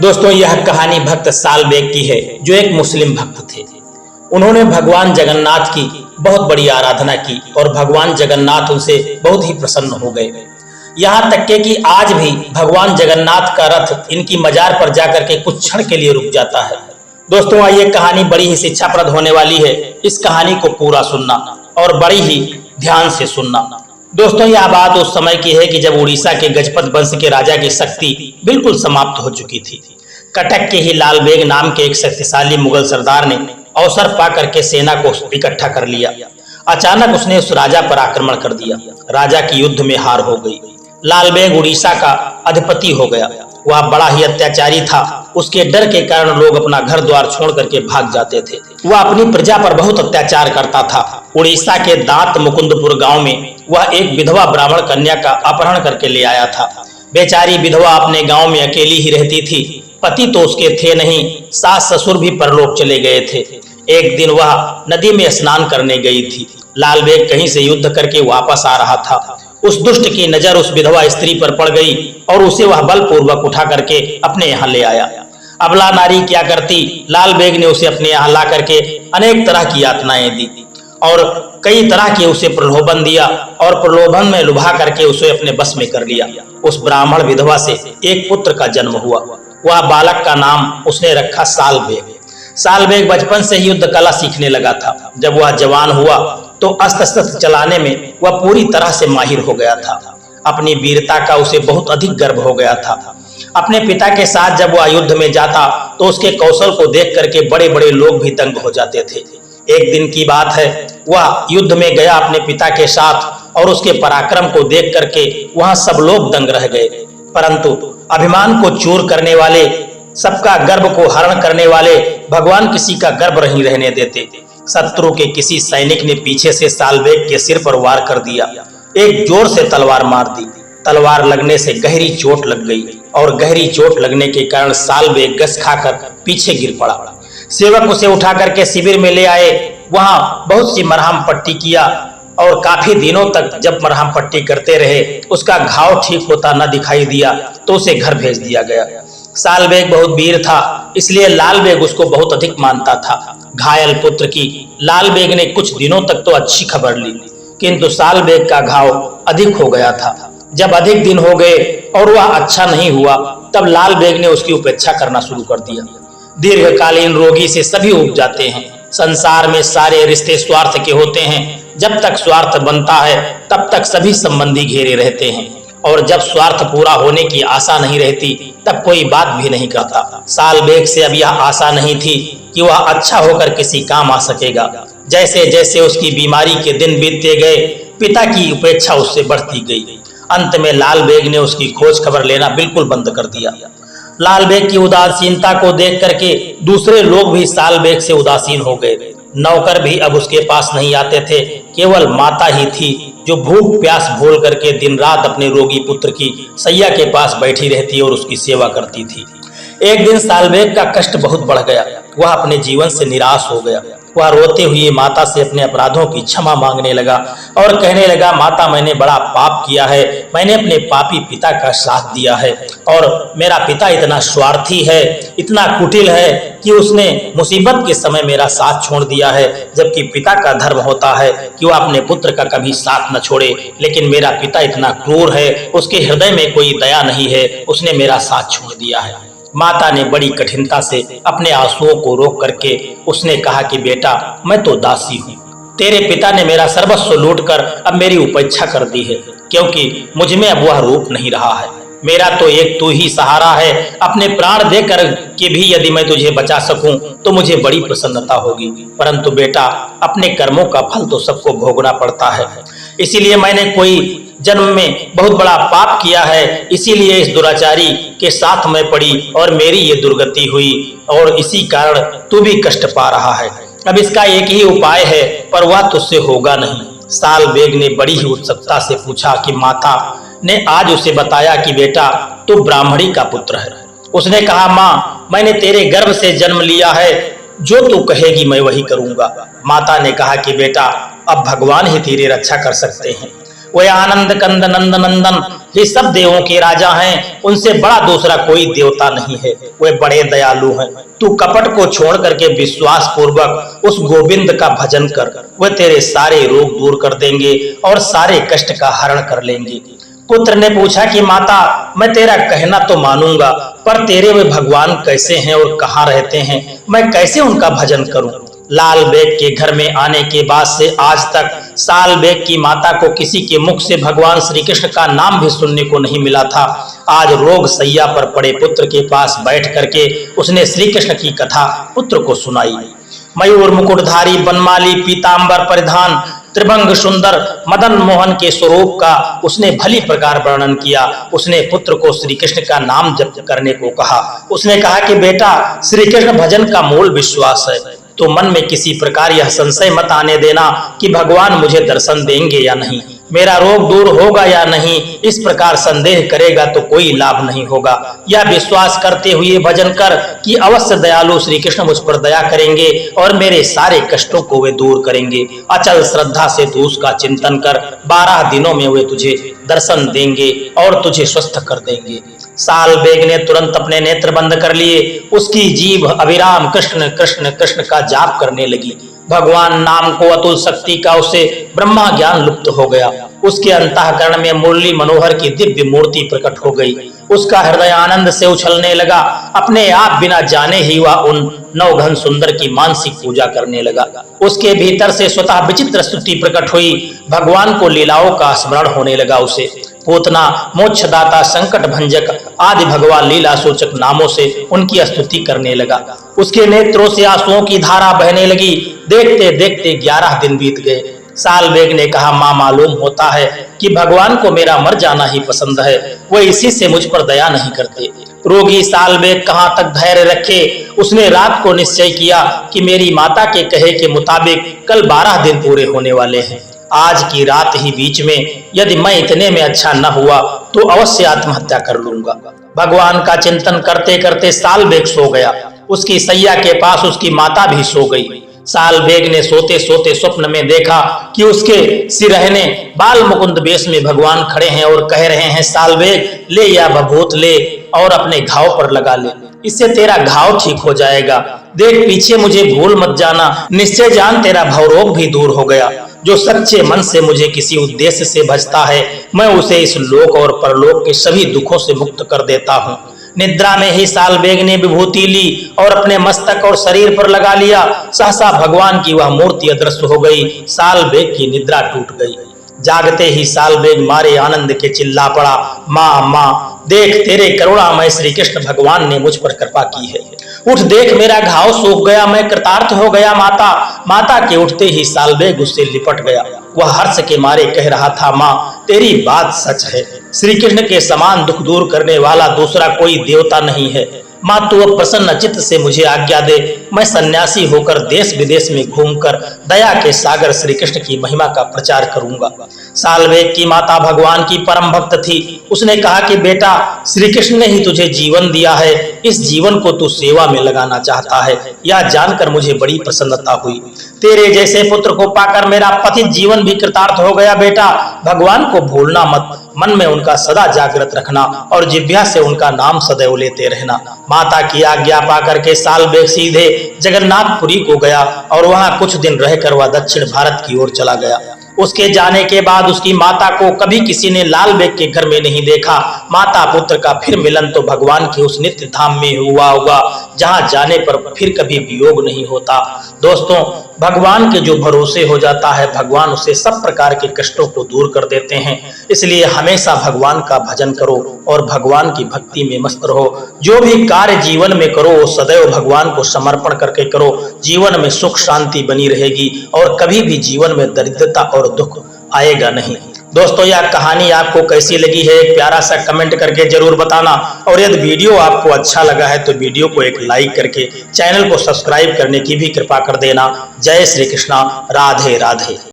दोस्तों, यह कहानी भक्त सालबेग की है, जो एक मुस्लिम भक्त थे। उन्होंने भगवान जगन्नाथ की बहुत बड़ी आराधना की और भगवान जगन्नाथ उनसे बहुत ही प्रसन्न हो गए। यहाँ तक के कि आज भी भगवान जगन्नाथ का रथ इनकी मजार पर जाकर के कुछ क्षण के लिए रुक जाता है। दोस्तों, ये कहानी बड़ी ही शिक्षाप्रद होने वाली है। इस कहानी को पूरा सुनना और बड़ी ही ध्यान से सुनना। दोस्तों, यह बात उस समय की है कि जब उड़ीसा के गजपत वंश के राजा की शक्ति बिल्कुल समाप्त हो चुकी थी। कटक के ही लाल बेग नाम के एक शक्तिशाली मुगल सरदार ने अवसर पा करके सेना को इकट्ठा कर लिया। अचानक उसने उस राजा पर आक्रमण कर दिया। राजा की युद्ध में हार हो गई। लाल बेग उड़ीसा का अधिपति हो गया। वह बड़ा ही अत्याचारी था। उसके डर के कारण लोग अपना घर द्वार छोड़ करके भाग जाते थे। वह अपनी प्रजा पर बहुत अत्याचार करता था। उड़ीसा के दांत मुकुंदपुर गांव में वह एक विधवा ब्राह्मण कन्या का अपहरण करके ले आया था। बेचारी विधवा अपने गांव में अकेली ही रहती थी। पति तो उसके थे नहीं, सास ससुर भी परलोक चले गए थे। एक दिन वह नदी में स्नान करने गई थी। लाल बेग कहीं से युद्ध करके वापस आ रहा था। उस दुष्ट की नजर उस विधवा स्त्री पर पड़ गई और उसे वह बलपूर्वक उठा करके अपने यहाँ ले आया। अबला नारी क्या करती, लाल बेग ने उसे अपने यहाँ ला करके अनेक तरह की यातनाएं दी और कई तरह के उसे प्रलोभन दिया और प्रलोभन में लुभा करके उसे अपने बस में कर लिया। उस ब्राह्मण विधवा से एक पुत्र का जन्म हुआ। वह बालक का नाम उसने रखा सालबेग। सालबेग बचपन से ही युद्ध कला सीखने लगा था। जब वह जवान हुआ तो अस्त्र शस्त्र चलाने में वह पूरी तरह से माहिर हो गया था। अपनी वीरता का उसे बहुत अधिक गर्व हो गया था। अपने पिता के साथ जब वह युद्ध में जाता तो उसके कौशल को देख करके बड़े बड़े लोग भी दंग हो जाते थे। एक दिन की बात है, वह युद्ध में गया अपने पिता के साथ और उसके पराक्रम को देख करके वहां सब लोग दंग रह गए। परंतु अभिमान को चूर करने वाले, सबका गर्व को हरण करने वाले भगवान किसी का गर्व नहीं रहने देते। शत्रु के किसी सैनिक ने पीछे से सालबेग के सिर पर वार कर दिया। एक जोर से तलवार मार दी। तलवार लगने से गहरी चोट लग गई और गहरी चोट लगने के कारण सालबेग गस खाकर पीछे गिर पड़ा। सेवक उसे उठा करके शिविर में ले आए। वहां बहुत सी मरहम पट्टी किया और काफी दिनों तक जब मरहम पट्टी करते रहे, उसका घाव ठीक होता न दिखाई दिया तो उसे घर भेज दिया गया। सालबेग बहुत वीर था, इसलिए लाल बेग उसको बहुत अधिक मानता था। घायल पुत्र की लाल बेग ने कुछ दिनों तक तो अच्छी खबर ली, किंतु सालबेग का घाव अधिक हो गया था। जब अधिक दिन हो गए और वह अच्छा नहीं हुआ, तब लाल बेग ने उसकी उपेक्षा करना शुरू कर दिया। दीर्घकालीन रोगी से सभी उब जाते हैं। संसार में सारे रिश्ते स्वार्थ के होते हैं। जब तक स्वार्थ बनता है तब तक सभी संबंधी घेरे रहते हैं और जब स्वार्थ पूरा होने की आशा नहीं रहती तब कोई बात भी नहीं करता। सालबेग से अब यह आशा नहीं थी कि वह अच्छा होकर किसी काम आ सकेगा। जैसे जैसे उसकी बीमारी के दिन बीतते गए, पिता की उपेक्षा उससे बढ़ती गई। अंत में लाल बेग ने उसकी खोज खबर लेना बिल्कुल बंद कर दिया। लाल बेग की उदासीनता को देख करके दूसरे लोग भी सालबेग से उदासीन हो गए। नौकर भी अब उसके पास नहीं आते थे। केवल माता ही थी जो भूख प्यास भूल करके दिन रात अपने रोगी पुत्र की सैया के पास बैठी रहती और उसकी सेवा करती थी। एक दिन सालबेग का कष्ट बहुत बढ़ गया। वह अपने जीवन से निराश हो गया। वह रोते हुए माता से अपने अपराधों की क्षमा मांगने लगा और कहने लगा, माता, मैंने बड़ा पाप किया है। मैंने अपने पापी पिता का साथ दिया है और मेरा पिता इतना स्वार्थी है, इतना कुटिल है कि उसने मुसीबत के समय मेरा साथ छोड़ दिया है। जबकि पिता का धर्म होता है कि वह अपने पुत्र का कभी साथ न छोड़े, लेकिन मेरा पिता इतना क्रूर है, उसके हृदय में कोई दया नहीं है, उसने मेरा साथ छोड़ दिया है। माता ने बड़ी कठिनता से अपने आंसुओं को रोक करके उसने कहा कि बेटा, मैं तो दासी हूँ। तेरे पिता ने मेरा सर्वस्व लूटकर अब मेरी उपेक्षा कर दी है, क्योंकि मुझ में अब वह रूप नहीं रहा है। मेरा तो एक तू ही सहारा है। अपने प्राण देकर के भी यदि मैं तुझे बचा सकूं तो मुझे बड़ी प्रसन्नता होगी। परंतु बेटा, अपने कर्मों का फल तो सबको भोगना पड़ता है। इसीलिए मैंने कोई जन्म में बहुत बड़ा पाप किया है, इसीलिए इस दुराचारी के साथ मैं पड़ी और मेरी ये दुर्गति हुई और इसी कारण तू भी कष्ट पा रहा है। अब इसका एक ही उपाय है, पर वह तुझसे होगा नहीं। सालबेग ने बड़ी ही उत्सुकता से पूछा कि माता ने आज उसे बताया कि बेटा, तू ब्राह्मणी का पुत्र है। उसने कहा, माँ, मैंने तेरे गर्भ से जन्म लिया है, जो तू कहेगी मैं वही करूंगा। माता ने कहा कि बेटा, अब भगवान ही तेरी रक्षा कर सकते हैं। वे आनंद कंद नंद नंदन ही सब देवों के राजा हैं, उनसे बड़ा दूसरा कोई देवता नहीं है, वे बड़े दयालु हैं। तू कपट को छोड़ करके विश्वास पूर्वक उस गोविंद का भजन कर, वे तेरे सारे रोग दूर कर देंगे और सारे कष्ट का हरण कर लेंगे। पुत्र ने पूछा कि माता, मैं तेरा कहना तो मानूंगा, पर तेरे वे भगवान कैसे हैं और कहाँ रहते हैं, मैं कैसे उनका भजन करूं? लाल बेग के घर में आने के बाद से आज तक साल बेग की माता को किसी के मुख से भगवान श्री कृष्ण का नाम भी सुनने को नहीं मिला था। आज रोग सैया पर पड़े पुत्र के पास बैठ करके उसने श्री कृष्ण की कथा पुत्र को सुनाई। मयूर मुकुटधारी, बनमाली, पीतांबर परिधान, त्रिभंग सुंदर मदन मोहन के स्वरूप का उसने भली प्रकार वर्णन किया। उसने पुत्र को श्री कृष्ण का नाम जप करने को कहा। उसने कहा कि बेटा, श्री कृष्ण भजन का मूल विश्वास है, तो मन में किसी प्रकार यह संशय मत आने देना कि भगवान मुझे दर्शन देंगे या नहीं, मेरा रोग दूर होगा या नहीं। इस प्रकार संदेह करेगा तो कोई लाभ नहीं होगा। यह विश्वास करते हुए भजन कर कि अवश्य दयालु श्री कृष्ण मुझ पर दया करेंगे और मेरे सारे कष्टों को वे दूर करेंगे। अचल श्रद्धा से तू उसका चिंतन कर, 12 दिनों में वे तुझे दर्शन देंगे और तुझे स्वस्थ कर देंगे। साल बेग ने तुरंत अपने नेत्र बंद कर लिए। उसकी जीभ अविराम कृष्ण कृष्ण कृष्ण का जाप करने लगी। भगवान नाम को अतुल शक्ति का उसे ब्रह्मा ज्ञान लुप्त हो गया। उसके अंतःकरण में मुरली मनोहर की दिव्य मूर्ति प्रकट हो गई। उसका हृदय आनंद से उछलने लगा। अपने आप बिना जाने ही वह उन नवघन सुंदर की मानसिक पूजा करने लगा। उसके भीतर से स्वतः विचित्र स्तुति प्रकट हुई। भगवान को लीलाओं का स्मरण होने लगा। उसे पूतना, मोक्षदाता, संकट भंजक आदि भगवान लीला सूचक नामों से उनकी स्तुति करने लगा। उसके नेत्रों से आंसुओं की धारा बहने लगी। देखते देखते 11 दिन बीत गए। साल बेग ने कहा, मां, मालूम होता है कि भगवान को मेरा मर जाना ही पसंद है, वो इसी से मुझ पर दया नहीं करते। रोगी साल बेग कहां तक धैर्य रखे। उसने रात को निश्चय किया कि मेरी माता के कहे के मुताबिक कल 12 दिन पूरे होने वाले हैं। आज की रात ही बीच में यदि मैं इतने में अच्छा न हुआ तो अवश्य आत्महत्या कर लूंगा। भगवान का चिंतन करते करते साल बेग सो गया। उसकी सैया के पास उसकी माता भी सो गई। साल बेग ने सोते सोते स्वप्न में देखा कि उसके सिरहने बाल मुकुंद वेश में भगवान खड़े हैं और कह रहे हैं, साल बेग, ले या भभूत ले और अपने घाव पर लगा ले, इससे तेरा घाव ठीक हो जाएगा। देख पीछे मुझे भूल मत जाना, निश्चय जान तेरा भवरोग भी दूर हो गया। जो सच्चे मन से मुझे किसी उद्देश्य से भजता है, मैं उसे इस लोक और परलोक के सभी दुखों से मुक्त कर देता हूँ। निद्रा में ही साल बेग ने विभूति ली और अपने मस्तक और शरीर पर लगा लिया। सहसा भगवान की वह मूर्ति अदृश्य हो गई। साल बेग की निद्रा टूट गई। जागते ही साल बेग मारे आनंद के चिल्ला पड़ा, माँ माँ, देख तेरे करुणामय श्री कृष्ण भगवान ने मुझ पर कृपा की है। उठ देख, मेरा घाव सूख गया, मैं कृतार्थ हो गया माता। माता के उठते ही साल बेग उससे लिपट गया। वह हर्ष के मारे कह रहा था, माँ तेरी बात सच है, श्री कृष्ण के समान दुख दूर करने वाला दूसरा कोई देवता नहीं है। माँ तू अब प्रसन्न चित्त से मुझे आज्ञा दे, मैं सन्यासी होकर देश विदेश में घूमकर दया के सागर श्री कृष्ण की महिमा का प्रचार करूंगा। साल बेग की माता भगवान की परम भक्त थी। उसने कहा कि बेटा, श्री कृष्ण ने ही तुझे जीवन दिया है, इस जीवन को तू सेवा में लगाना चाहता है, यह जानकर मुझे बड़ी प्रसन्नता हुई। तेरे जैसे पुत्र को पाकर मेरा पतित जीवन भी कृतार्थ हो गया। बेटा, भगवान को भूलना मत, मन में उनका सदा जागृत रखना और जिह्वा से उनका नाम सदैव लेते रहना। माता की आज्ञा पाकर के साल बेग सीधे जगन्नाथपुरी को गया और वहां कुछ दिन रहकर वह दक्षिण भारत की ओर चला गया। उसके जाने के बाद उसकी माता को कभी किसी ने लाल बेग के घर में नहीं देखा। माता पुत्र का फिर मिलन तो भगवान के उस नित्य धाम में हुआ होगा, जहां जाने पर फिर कभी वियोग नहीं होता। दोस्तों, भगवान के जो भरोसे हो जाता है, भगवान उसे सब प्रकार के कष्टों को दूर कर देते हैं। इसलिए हमेशा भगवान का भजन करो और भगवान की भक्ति में मस्त रहो। जो भी कार्य जीवन में करो वो सदैव भगवान को समर्पण करके करो। जीवन में सुख शांति बनी रहेगी और कभी भी जीवन में दरिद्रता और दुख आएगा नहीं। दोस्तों, यह कहानी आपको कैसी लगी है, एक प्यारा सा कमेंट करके जरूर बताना। और यदि वीडियो आपको अच्छा लगा है तो वीडियो को एक लाइक करके चैनल को सब्सक्राइब करने की भी कृपा कर देना। जय श्री कृष्णा, राधे राधे।